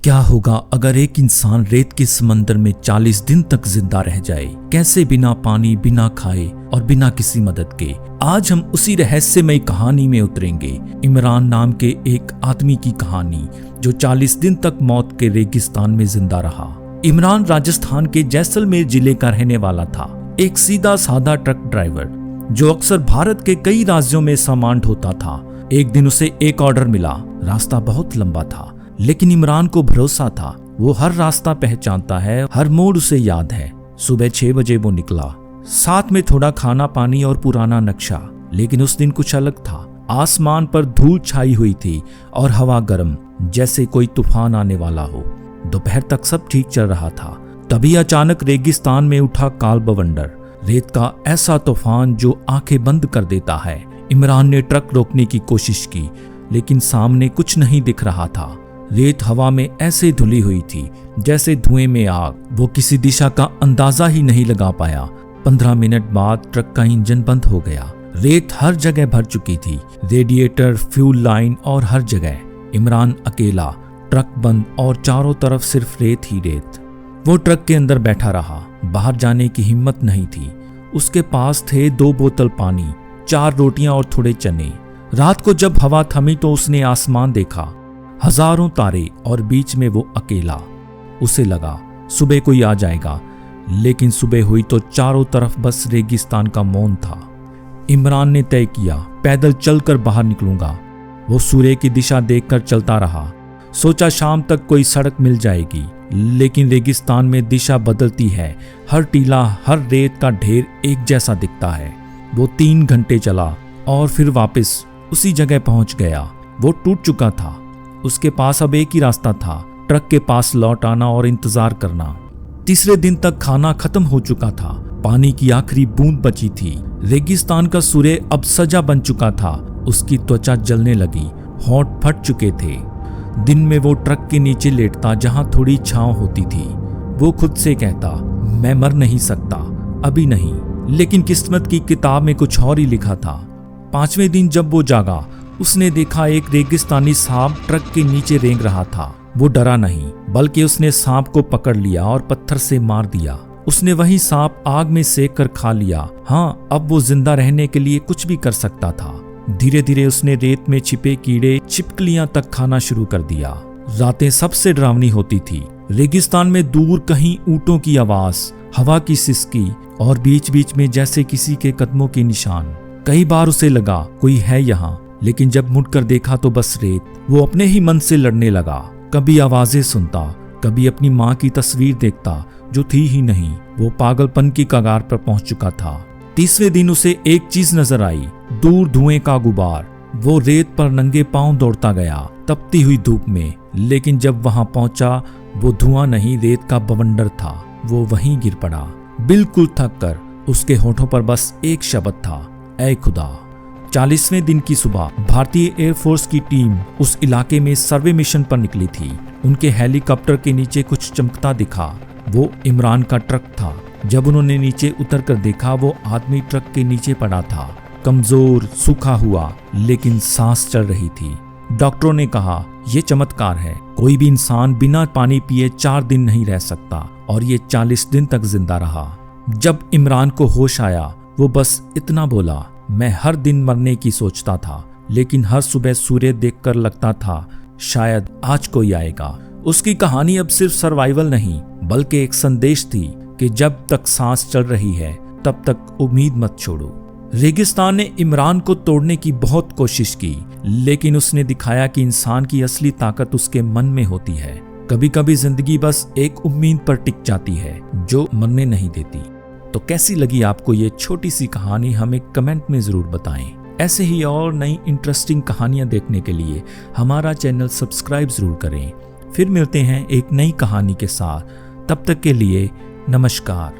क्या होगा अगर एक इंसान रेत के समंदर में 40 दिन तक जिंदा रह जाए? कैसे? बिना पानी, बिना खाए और बिना किसी मदद के। आज हम उसी रहस्यमय कहानी में उतरेंगे। इमरान नाम के एक आदमी की कहानी जो 40 दिन तक मौत के रेगिस्तान में जिंदा रहा। इमरान राजस्थान के जैसलमेर जिले का रहने वाला था। एक सीधा साधा ट्रक ड्राइवर जो अक्सर भारत के कई राज्यों में सामान ढोता था। एक दिन उसे एक ऑर्डर मिला। रास्ता बहुत लंबा था, लेकिन इमरान को भरोसा था वो हर रास्ता पहचानता है, हर मोड़ उसे याद है। सुबह 6 बजे वो निकला, साथ में थोड़ा खाना पानी और पुराना नक्शा। लेकिन उस दिन कुछ अलग था। आसमान पर धूल छाई हुई थी और हवा गर्म, जैसे कोई तूफान आने वाला हो। दोपहर तक सब ठीक चल रहा था, तभी अचानक रेगिस्तान में उठा काल बवंडर, रेत का ऐसा तूफान जो आंखें बंद कर देता है। इमरान ने ट्रक रोकने की कोशिश की, लेकिन सामने कुछ नहीं दिख रहा था। रेत हवा में ऐसे धुली हुई थी जैसे धुएं में आग। वो किसी दिशा का अंदाजा ही नहीं लगा पाया। 15 मिनट बाद ट्रक का इंजन बंद हो गया। रेत हर जगह भर चुकी थी, रेडिएटर, फ्यूल लाइन और हर जगह। इमरान अकेला, ट्रक बंद और चारों तरफ सिर्फ रेत ही रेत। वो ट्रक के अंदर बैठा रहा। बाहर जाने की हिम्मत नहीं थी। उसके पास थे 2 बोतल पानी, 4 रोटियां और थोड़े चने। रात को जब हवा थमी तो उसने आसमान देखा, हजारों तारे और बीच में वो अकेला। उसे लगा सुबह कोई आ जाएगा, लेकिन सुबह हुई तो चारों तरफ बस रेगिस्तान का मौन था। इमरान ने तय किया पैदल चलकर बाहर निकलूंगा। वो सूर्य की दिशा देखकर चलता रहा। सोचा शाम तक कोई सड़क मिल जाएगी, लेकिन रेगिस्तान में दिशा बदलती है। हर टीला, हर रेत का ढेर एक जैसा दिखता है। वो 3 घंटे चला और फिर वापस उसी जगह पहुंच गया। वो टूट चुका था। उसके पास अब एक ही रास्ता था, ट्रक के पास लौट आना और इंतजार करना। तीसरे दिन तक खाना खत्म हो चुका था, पानी की आखिरी बूंद बची थी। रेगिस्तान का सूर्य अब सजा बन चुका था। उसकी त्वचा जलने लगी, होंठ फट चुके थे। दिन में वो ट्रक के नीचे लेटता जहां थोड़ी छांव होती थी। वो खुद से कहता, मैं मर नहीं सकता, अभी नहीं। लेकिन किस्मत की किताब में कुछ और ही लिखा था। 5वें दिन जब वो जागा, उसने देखा एक रेगिस्तानी सांप ट्रक के नीचे रेंग रहा था। वो डरा नहीं, बल्कि उसने सांप को पकड़ लिया और पत्थर से मार दिया। उसने वही सांप आग में सेक कर खा लिया। हाँ, अब वो जिंदा रहने के लिए कुछ भी कर सकता था। धीरे धीरे उसने रेत में छिपे कीड़े, छिपकलियां तक खाना शुरू कर दिया। रातें सबसे डरावनी होती थी। रेगिस्तान में दूर कहीं ऊंटों की आवाज, हवा की सिसकी और बीच बीच में जैसे किसी के कदमों के निशान। कई बार उसे लगा कोई है यहाँ, लेकिन जब मुड़कर देखा तो बस रेत। वो अपने ही मन से लड़ने लगा। कभी आवाजें सुनता, कभी अपनी माँ की तस्वीर देखता जो थी ही नहीं। वो पागलपन की कगार पर पहुंच चुका था। तीसरे दिन उसे एक चीज नजर आई, दूर धुएं का गुबार। वो रेत पर नंगे पांव दौड़ता गया, तपती हुई धूप में। लेकिन जब वहां पहुंचा, वो धुआं नहीं, रेत का बवंडर था। वो वहीं गिर पड़ा, बिल्कुल थक कर। उसके होठों पर बस एक शब्द था, ऐ खुदा। 40वें दिन की सुबह भारतीय एयरफोर्स की टीम उस इलाके में सर्वे मिशन पर निकली थी। उनके हेलीकॉप्टर के नीचे कुछ चमकता दिखा। वो इमरान का ट्रक था। जब उन्होंने नीचे उतरकर देखा, वो आदमी ट्रक के नीचे पड़ा था, कमजोर, सूखा हुआ, लेकिन सांस चल रही थी। डॉक्टरों ने कहा, यह चमत्कार है। कोई भी इंसान बिना पानी पिए 4 दिन नहीं रह सकता, और ये 40 दिन तक जिंदा रहा। जब इमरान को होश आया, वो बस इतना बोला, मैं हर दिन मरने की सोचता था, लेकिन हर सुबह सूर्य देखकर लगता था शायद आज कोई आएगा। उसकी कहानी अब सिर्फ सर्वाइवल नहीं, बल्कि एक संदेश थी कि जब तक सांस चल रही है, तब तक उम्मीद मत छोड़ो। रेगिस्तान ने इमरान को तोड़ने की बहुत कोशिश की, लेकिन उसने दिखाया कि इंसान की असली ताकत उसके मन में होती है। कभी कभी जिंदगी बस एक उम्मीद पर टिक जाती है, जो मरने नहीं देती। तो कैसी लगी आपको ये छोटी सी कहानी? हमें कमेंट में जरूर बताएं। ऐसे ही और नई इंटरेस्टिंग कहानियां देखने के लिए हमारा चैनल सब्सक्राइब जरूर करें। फिर मिलते हैं एक नई कहानी के साथ। तब तक के लिए नमस्कार।